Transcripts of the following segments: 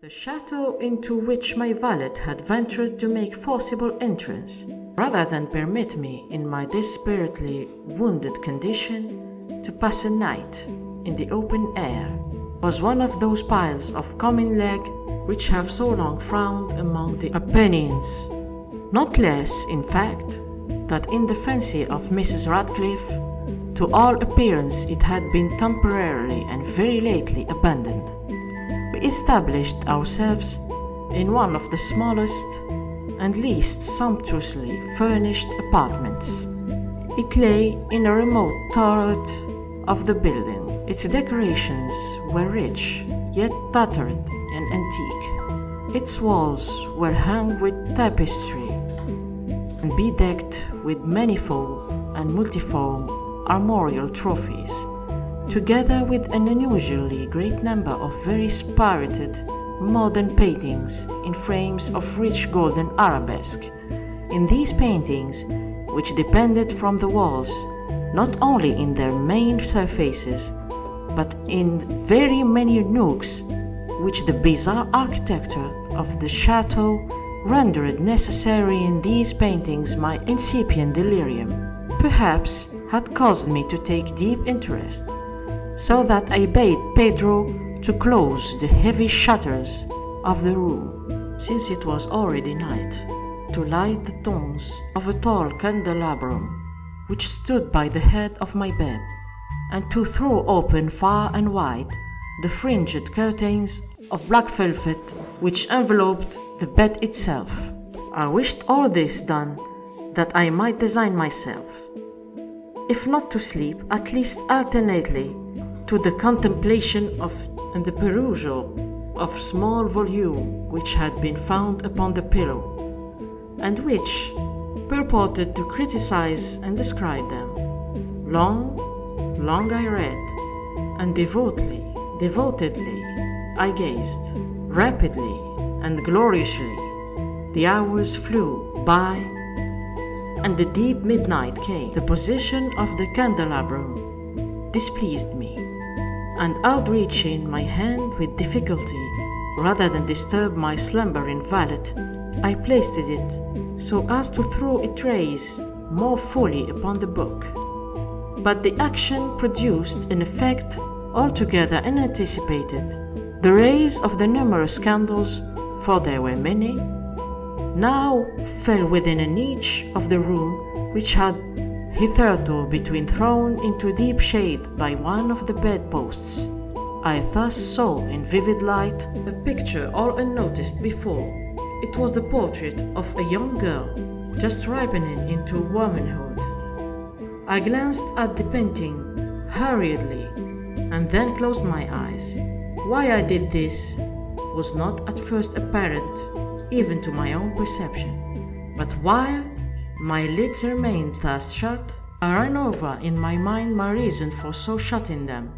The chateau into which my valet had ventured to make forcible entrance, rather than permit me, in my desperately wounded condition, to pass a night in the open air, was one of those piles of common leg which have so long frowned among the Apennines. Not less, in fact, that in the fancy of Mrs. Radcliffe, to all appearance it had been temporarily and very lately abandoned. We established ourselves in one of the smallest and least sumptuously furnished apartments. It lay in a remote turret of the building. Its decorations were rich, yet tattered and antique. Its walls were hung with tapestry and bedecked with manifold and multiform armorial trophies, together with an unusually great number of very spirited modern paintings in frames of rich golden arabesque. In these paintings, which depended from the walls not only in their main surfaces, but in very many nooks which the bizarre architecture of the chateau rendered necessary, in these paintings my incipient delirium, perhaps, had caused me to take deep interest, so that I bade Pedro to close the heavy shutters of the room, since it was already night, to light the tongs of a tall candelabrum which stood by the head of my bed, and to throw open far and wide the fringed curtains of black velvet which enveloped the bed itself. I wished all this done that I might resign myself, if not to sleep, at least alternately to the contemplation of and the perusal of small volume which had been found upon the pillow, and which purported to criticize and describe them. Long I read, and devotedly I gazed. Rapidly and gloriously the hours flew by, and the deep midnight came. The position of the candelabrum displeased me, and outreaching my hand with difficulty, rather than disturb my slumbering valet, I placed it so as to throw its rays more fully upon the book. But the action produced an effect altogether unanticipated. The rays of the numerous candles, for there were many, now fell within a niche of the room which had hitherto been thrown into deep shade by one of the bedposts. I thus saw in vivid light a picture all unnoticed before. It was the portrait of a young girl just ripening into womanhood. I glanced at the painting hurriedly and then closed my eyes. Why I did this was not at first apparent even to my own perception, but while my lids remained thus shut, I ran over in my mind my reason for so shutting them.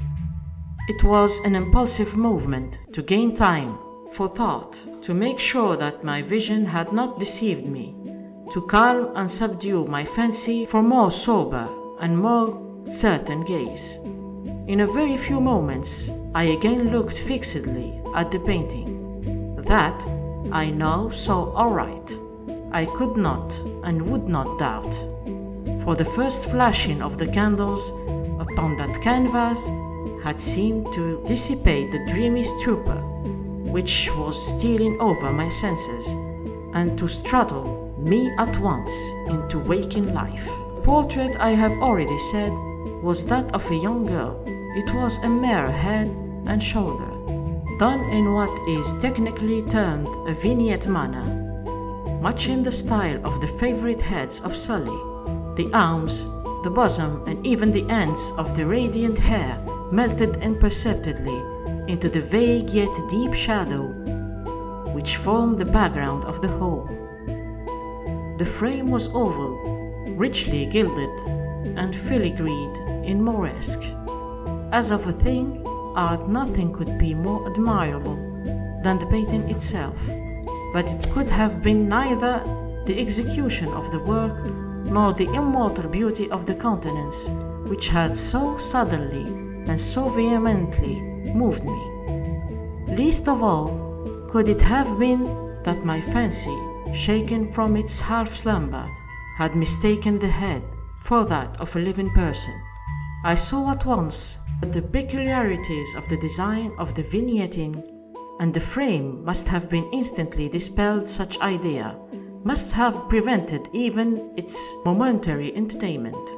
It was an impulsive movement to gain time for thought, to make sure that my vision had not deceived me, to calm and subdue my fancy for more sober and more certain gaze. In a very few moments I again looked fixedly at the painting. That I now saw aright. I could not and would not doubt, for the first flashing of the candles upon that canvas had seemed to dissipate the dreamy stupor which was stealing over my senses, and to startle me at once into waking life. The portrait, I have already said, was that of a young girl. It was a mere head and shoulder, done in what is technically termed a vignette manner, much in the style of the favorite heads of Sully. The arms, the bosom, and even the ends of the radiant hair melted imperceptibly into the vague yet deep shadow which formed the background of the whole. The frame was oval, richly gilded, and filigreed in Moresque. As of a thing, art, nothing could be more admirable than the painting itself, but it could have been neither the execution of the work nor the immortal beauty of the countenance which had so suddenly and so vehemently moved me. Least of all Could it have been that my fancy, shaken from its half-slumber, had mistaken the head for that of a living person? I saw at once that the peculiarities of the design of the vignetting and the frame must have been instantly dispelled such idea, must have prevented even its momentary entertainment.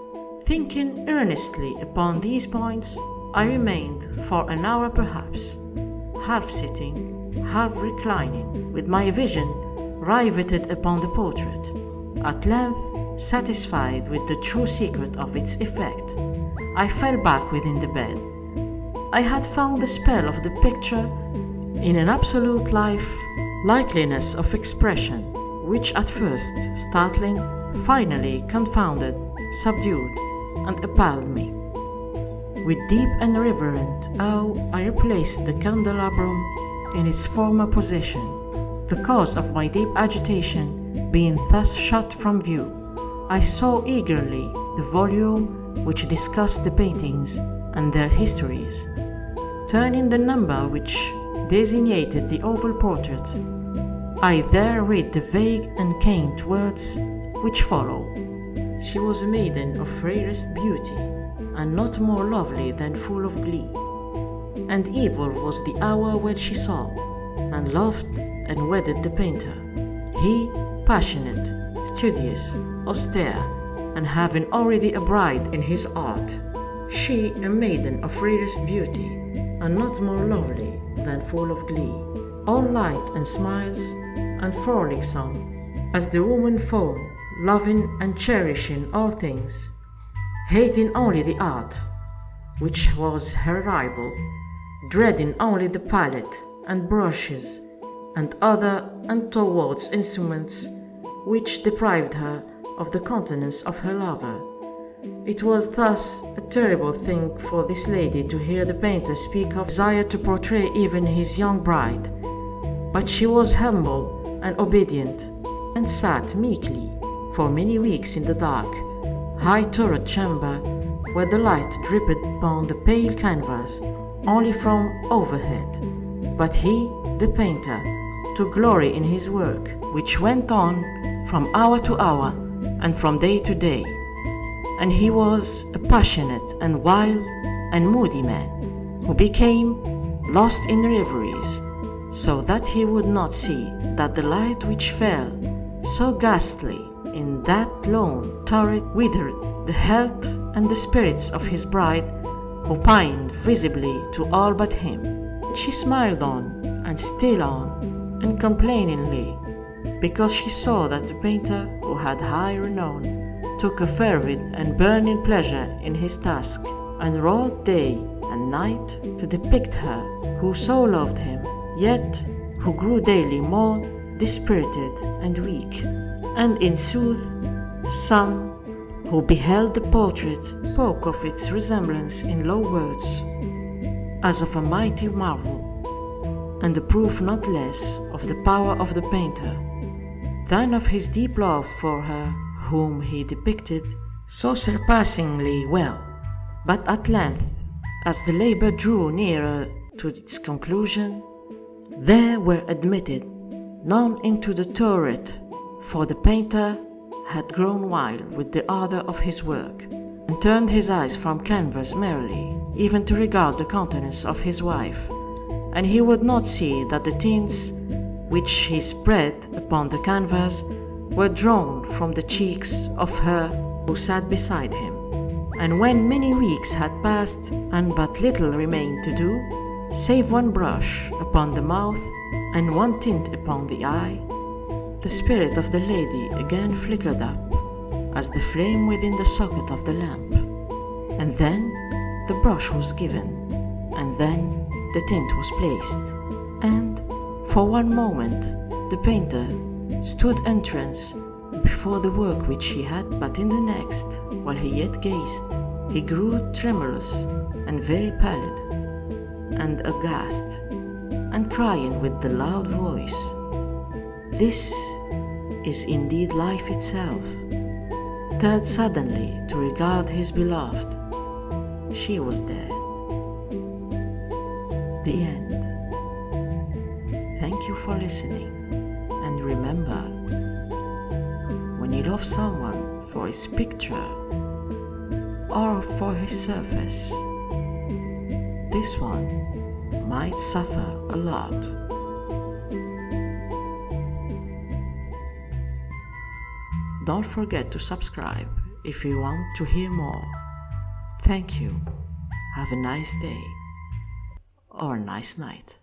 Thinking earnestly upon these points, I remained for an hour perhaps, half sitting, half reclining, with my vision riveted upon the portrait. At length, satisfied with the true secret of its effect, I fell back within the bed. I had found the spell of the picture in an absolute likeliness of expression, which at first, startling, finally confounded, subdued, and appalled me. With deep and reverent awe, I replaced the candelabrum in its former position, the cause of my deep agitation being thus shut from view. I saw eagerly the volume which discussed the paintings and their histories. Turning the number which designated the oval portrait, I there read the vague and quaint words which follow. She was a maiden of rarest beauty, and not more lovely than full of glee. And evil was the hour when she saw, and loved, and wedded the painter. He, passionate, studious, austere, and having already a bride in his art. She, a maiden of rarest beauty, and not more lovely than full of glee. All light and smiles, and frolicsome, as the woman fawn, loving and cherishing all things, hating only the art, which was her rival, dreading only the palette and brushes and other untoward instruments which deprived her of the countenance of her lover. It was thus a terrible thing for this lady to hear the painter speak of desire to portray even his young bride, but she was humble and obedient, and sat meekly for many weeks in the dark, high-turret chamber where the light dripped upon the pale canvas only from overhead. But he, the painter, took glory in his work, which went on from hour to hour and from day to day, and he was a passionate and wild and moody man, who became lost in reveries, so that he would not see that the light which fell so ghastly in that lone turret withered the health and the spirits of his bride, who pined visibly to all but him. She smiled on, and still on, uncomplainingly, because she saw that the painter, who had high renown, took a fervid and burning pleasure in his task, and wrought day and night to depict her who so loved him, yet who grew daily more dispirited and weak. And in sooth, some who beheld the portrait spoke of its resemblance in low words, as of a mighty marvel, and a proof not less of the power of the painter than of his deep love for her whom he depicted so surpassingly well. But at length, as the labor drew nearer to its conclusion, there were admitted none into the turret, for the painter had grown wild with the ardor of his work, and turned his eyes from canvas merely, even to regard the countenance of his wife, and he would not see that the tints which he spread upon the canvas were drawn from the cheeks of her who sat beside him. And when many weeks had passed, and but little remained to do, save one brush upon the mouth and one tint upon the eye, the spirit of the lady again flickered up, as the flame within the socket of the lamp. And then the brush was given, and then the tint was placed, and for one moment the painter stood entranced before the work which he had, but in the next, while he yet gazed, he grew tremulous and very pallid, and aghast, and crying with the loud voice, "This is indeed life itself," turned suddenly to regard his beloved. She was dead. The end. Thank you for listening. And remember, when you love someone for his picture or for his surface, this one might suffer a lot. Don't forget to subscribe if you want to hear more. Thank you. Have a nice day or a nice night.